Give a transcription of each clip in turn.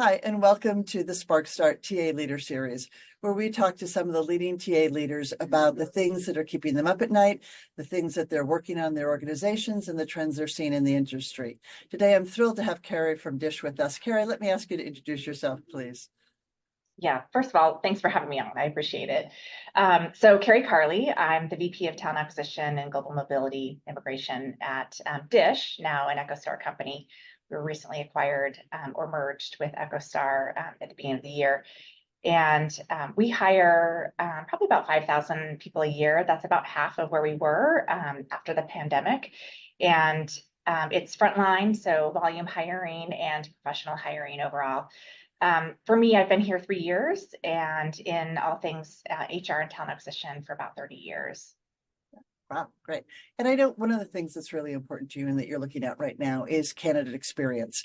Hi, and welcome to the SparcStart TA Leader Series, where we talk to some of the leading TA leaders about the things that are keeping them up at night, the things that they're working on in their organizations, and the trends they're seeing in the industry. Today, I'm thrilled to have Kerry from Dish with us. Kerry, let me ask you to introduce yourself, please. Yeah, first of all, thanks for having me on. I appreciate it. So Kerry Karle, I'm the VP of Talent Acquisition and Global Mobility Immigration at Dish, now an EchoStar company. We were recently acquired or merged with EchoStar at the beginning of the year. And we hire probably about 5,000 people a year. That's about half of where we were after the pandemic. And it's frontline, so volume hiring and professional hiring overall. For me, I've been here 3 years and in all things HR and talent acquisition for about 30 years. Wow, great. And I know one of the things that's really important to you and that you're looking at right now is candidate experience.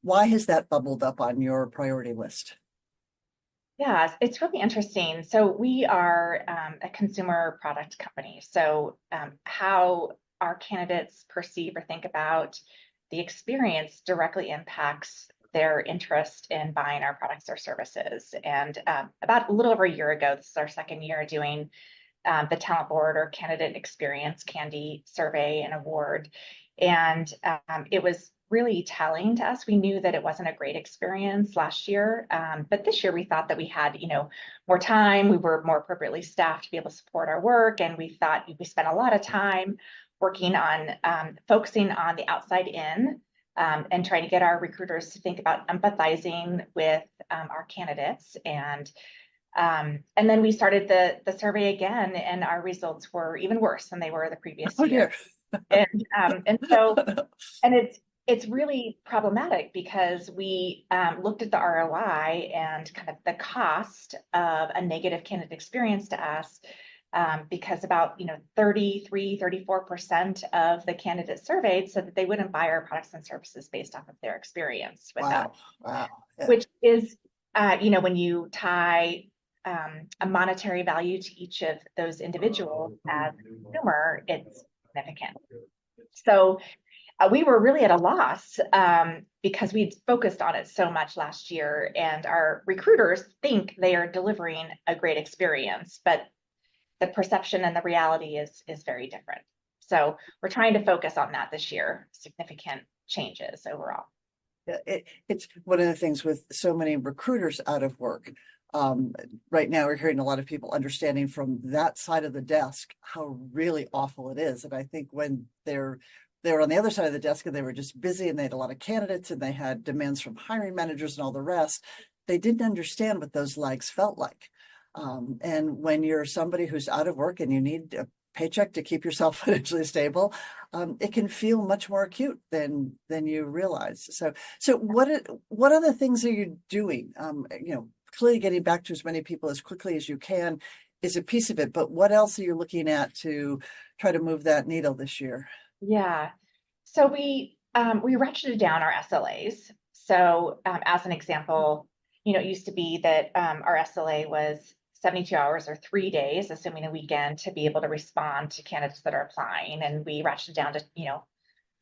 Why has that bubbled up on your priority list? Yeah, it's really interesting. So we are a consumer product company. So how our candidates perceive or think about the experience directly impacts their interest in buying our products or services. And about a little over a year ago, this is our second year doing the Talent Board or Candidate Experience Candy Survey and Award. And it was really telling to us. We knew that it wasn't a great experience last year, but this year we thought that we had, more time. We were more appropriately staffed to be able to support our work, and we thought we spent a lot of time working on focusing on the outside in and trying to get our recruiters to think about empathizing with our candidates. And then we started the survey again, and our results were even worse than they were the previous year. And so it's really problematic because we looked at the ROI and kind of the cost of a negative candidate experience to us, because about 34% of the candidates surveyed said that they wouldn't buy our products and services based off of their experience with us. Wow. Yeah. Which is, when you tie a monetary value to each of those individuals as a consumer, it's significant. So we were really at a loss because we'd focused on it so much last year, and our recruiters think they are delivering a great experience, but the perception and the reality is very different. So we're trying to focus on that this year, significant changes overall. Yeah, it's one of the things with so many recruiters out of work. Right now, we're hearing a lot of people understanding from that side of the desk how really awful it is. And I think when they were on the other side of the desk and they were just busy and they had a lot of candidates and they had demands from hiring managers and all the rest, they didn't understand what those lags felt like. And when you're somebody who's out of work and you need a paycheck to keep yourself financially stable, it can feel much more acute than you realize. So what other things are you doing? Clearly getting back to as many people as quickly as you can is a piece of it, but what else are you looking at to try to move that needle this year? Yeah, so we ratcheted down our SLAs. So as an example, it used to be that our SLA was 72 hours or 3 days, assuming a weekend, to be able to respond to candidates that are applying. And we ratcheted down to,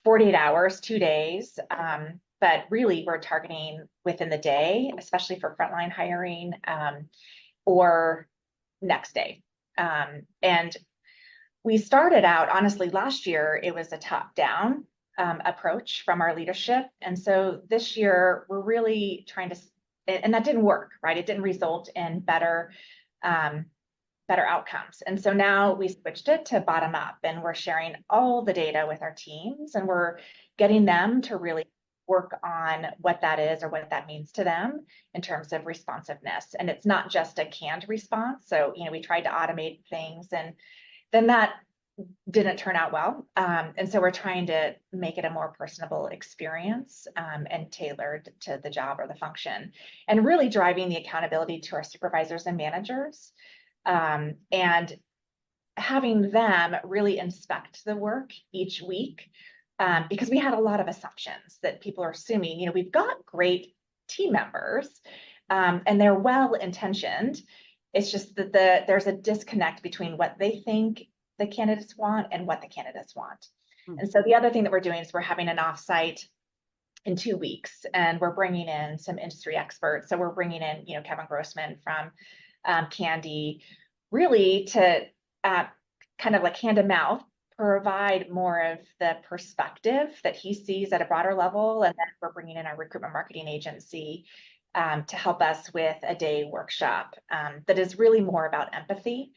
48 hours, 2 days. But really we're targeting within the day, especially for frontline hiring, or next day. And we started out, honestly, last year, it was a top-down approach from our leadership. And so this year we're really trying to, and that didn't work, right? It didn't result in better outcomes. And so now we switched it to bottom up, and we're sharing all the data with our teams, and we're getting them to really work on what that is or what that means to them in terms of responsiveness. And it's not just a canned response. So, we tried to automate things, and then that didn't turn out well. And so we're trying to make it a more personable experience and tailored to the job or the function, and really driving the accountability to our supervisors and managers, and having them really inspect the work each week, because we had a lot of assumptions that people are assuming, we've got great team members and they're well-intentioned. It's just that there's a disconnect between what they think the candidates want and what the candidates want. And so the other thing that we're doing is we're having an offsite in 2 weeks, and we're bringing in some industry experts. So we're bringing in, Kevin Grossman from Candy, really to kind of like hand to mouth, provide more of the perspective that he sees at a broader level. And then we're bringing in our recruitment marketing agency to help us with a day workshop that is really more about empathy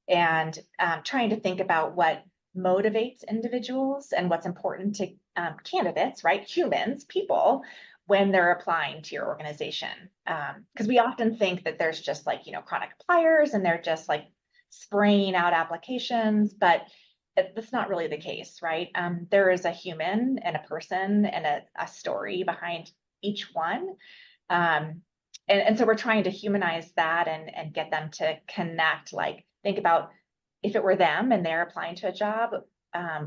and trying to think about what motivates individuals and what's important to candidates, right? Humans, people, when they're applying to your organization. Because we often think that there's just like, chronic appliers and they're just like spraying out applications, but that's not really the case, right? There is a human and a person and a story behind each one. And so we're trying to humanize that and get them to connect, like think about if it were them and they're applying to a job,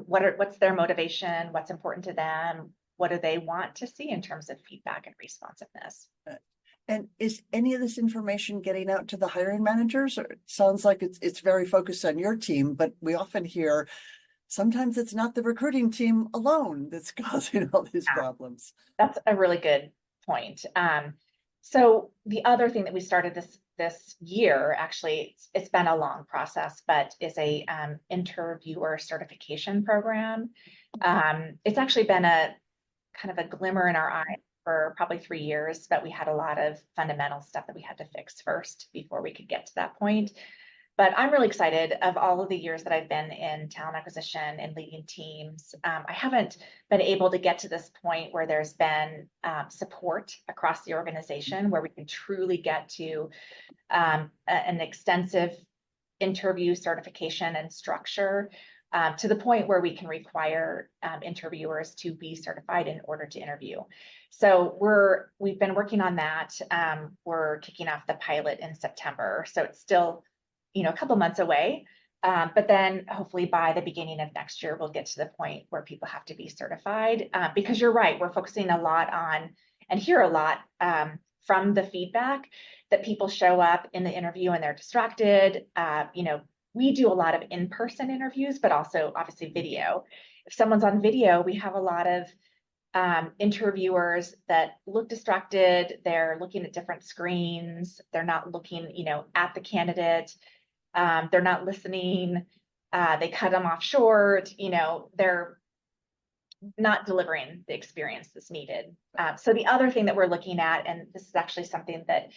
what's their motivation, what's important to them, what do they want to see in terms of feedback and responsiveness. And is any of this information getting out to the hiring managers? Or it sounds like it's very focused on your team, but we often hear sometimes it's not the recruiting team alone that's causing all these problems. That's a really good point. So the other thing that we started this year, actually, it's been a long process, but is a interviewer certification program. It's actually been a kind of a glimmer in our eye for probably 3 years, but we had a lot of fundamental stuff that we had to fix first before we could get to that point. But I'm really excited of all of the years that I've been in talent acquisition and leading teams. I haven't been able to get to this point where there's been support across the organization where we can truly get to an extensive interview certification and structure to the point where we can require interviewers to be certified in order to interview. So we've been working on that. We're kicking off the pilot in September. So it's still a couple months away, but then hopefully by the beginning of next year, we'll get to the point where people have to be certified because you're right, we're focusing a lot on and hear a lot from the feedback that people show up in the interview and they're distracted. We do a lot of in-person interviews, but also obviously video. If someone's on video, we have a lot of interviewers that look distracted. They're looking at different screens. They're not looking, at the candidate. They're not listening. They cut them off short. They're not delivering the experience that's needed. So the other thing that we're looking at, and this is actually something that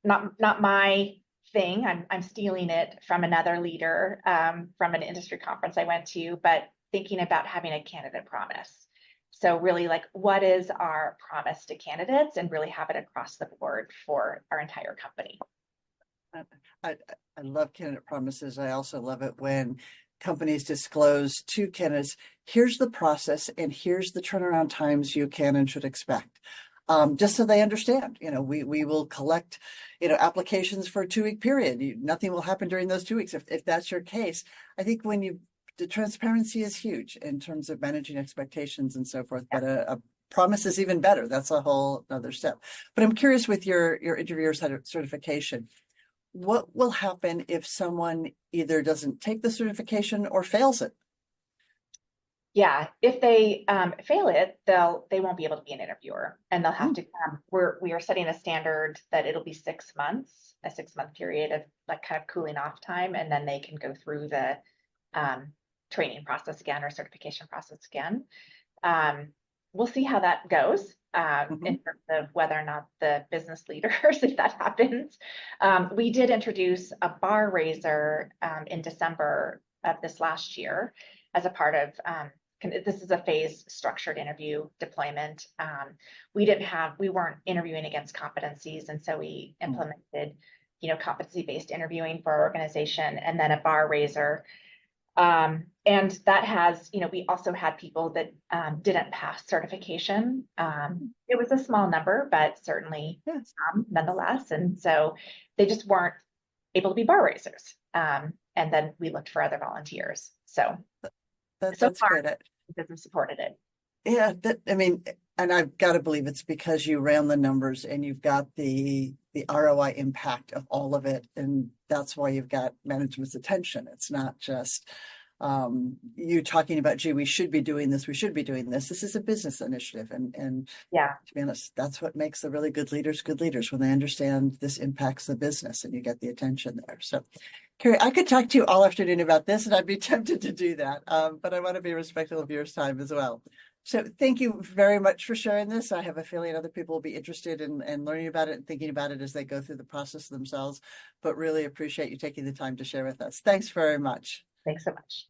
not my thing. I'm stealing it from another leader from an industry conference I went to, but thinking about having a candidate promise. So really like, what is our promise to candidates and really have it across the board for our entire company. I love candidate promises. I also love it when companies disclose to candidates, here's the process and here's the turnaround times you can and should expect. Just so they understand, we will collect, applications for a 2-week period. Nothing will happen during those 2 weeks. If that's your case, I think the transparency is huge in terms of managing expectations and so forth, but a promise is even better. That's a whole other step. But I'm curious with your interviewer certification, what will happen if someone either doesn't take the certification or fails it? Yeah, if they fail it, they won't be able to be an interviewer, and they'll have to. We are setting a standard that it'll be 6 months, a 6-month period of like kind of cooling off time, and then they can go through the training process again or certification process again. We'll see how that goes in terms of whether or not the business leaders, if that happens. We did introduce a bar raiser in December of this last year as a part of. This is a phase structured interview deployment. We weren't interviewing against competencies, and so we implemented, competency-based interviewing for our organization, and then a bar raiser. And that has, we also had people that didn't pass certification. It was a small number, but certainly some nonetheless. And so they just weren't able to be bar raisers. And then we looked for other volunteers. So that's great. The business supported it. Yeah, and I've got to believe it's because you ran the numbers and you've got the ROI impact of all of it, and that's why you've got management's attention. It's not just You talking about, gee, we should be doing this, we should be doing this. This is a business initiative. And Yeah. to be honest, that's what makes the really good leaders, when they understand this impacts the business and you get the attention there. So, Kerry, I could talk to you all afternoon about this, and I'd be tempted to do that. But I want to be respectful of your time as well. So thank you very much for sharing this. I have a feeling other people will be interested in learning about it and thinking about it as they go through the process themselves, but really appreciate you taking the time to share with us. Thanks very much. Thanks so much.